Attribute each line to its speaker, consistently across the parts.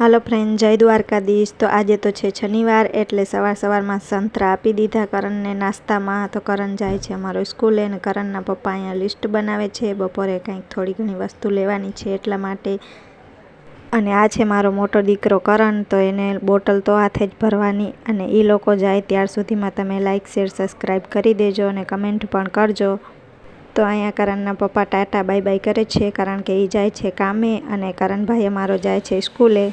Speaker 1: હાલો friend, જય દ્વારકાધીશ। તો આજે તો છે શનિવાર, એટલે સવારમાં સંતરા આપી દીધા કરણને નાસ્તામાં। તો કરણ જાય છે અમારો સ્કૂલે અને કરણના પપ્પા અહીંયા લિસ્ટ બનાવે છે। બપોરે કંઈક થોડી ઘણી વસ્તુ લેવાની છે એટલા માટે। અને આ છે મારો મોટો દીકરો કરણ, તો એને બોટલ તો હાથે જ ભરવાની। અને એ લોકો જાય ત્યાર સુધીમાં તમે લાઇક શેર સબસ્ક્રાઈબ કરી દેજો અને કમેન્ટ પણ કરજો। તો અહીંયા કરણના પપ્પા ટાટા બાય બાય કરે છે, કારણ કે એ જાય છે કામે અને કરણભાઈ અમારો જાય છે સ્કૂલે।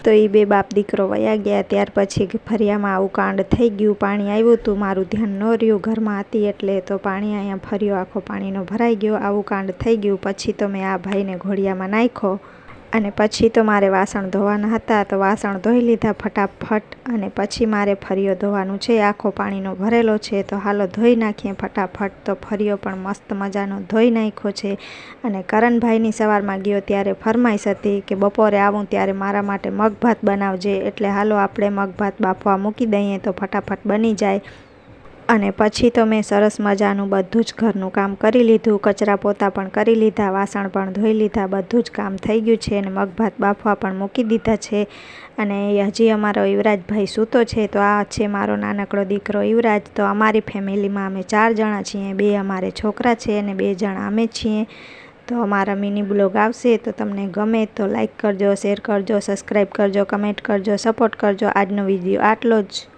Speaker 1: તો એ બે બાપ દીકરો વયા ગયા। ત્યાર પછી ફરિયામાં આવું કાંડ થઈ ગયું। પાણી આવ્યું હતું, મારું ધ્યાન ન રહ્યું, ઘરમાં હતી એટલે તો પાણી અહીંયા ફર્યો આખો પાણીનો ભરાઈ ગયો। આવું કાંડ થઈ ગયું। પછી તો મેં આ ભાઈને ઘોડિયામાં નાખ્યો અને પછી તો મારે વાસણ ધોવાના હતા, તો વાસણ ધોઈ લીધા ફટાફટ। અને પછી મારે ફરિયો ધોવાનું છે, આખો પાણીનો ભરેલો છે, તો હાલો ધોઈ નાખીએ ફટાફટ। તો ફરિયો પણ મસ્ત મજાનો ધોઈ નાખ્યો છે। અને કરણભાઈની સવારમાં ગયો ત્યારે ફરમાઈશ હતી કે બપોરે આવું ત્યારે મારા માટે મગભાત બનાવજે, એટલે હાલો આપણે મગભાત બાફવા મૂકી દઈએ તો ફટાફટ બની જાય। અને પછી તો મેં સરસ મજાનું બધું જ ઘરનું કામ કરી લીધું, કચરા પોતા પણ કરી લીધા, વાસણ પણ ધોઈ લીધા, બધું જ કામ થઈ ગયું છે અને મગભાત બાફવા પણ મૂકી દીધા છે। અને હજી અમારો યુવરાજભાઈ સૂતો છે। તો આ છે મારો નાનકડો દીકરો યુવરાજ। તો અમારી ફેમિલીમાં અમે 4 જણા છીએ, 2 અમારે છોકરા છે અને 2 જણા અમે છીએ। તો અમારા મિની બ્લોગ આવશે, તો તમને ગમે તો લાઈક કરજો, શેર કરજો, સબસ્ક્રાઈબ કરજો, કમેન્ટ કરજો, સપોર્ટ કરજો। આજનો વિડીયો આટલો જ।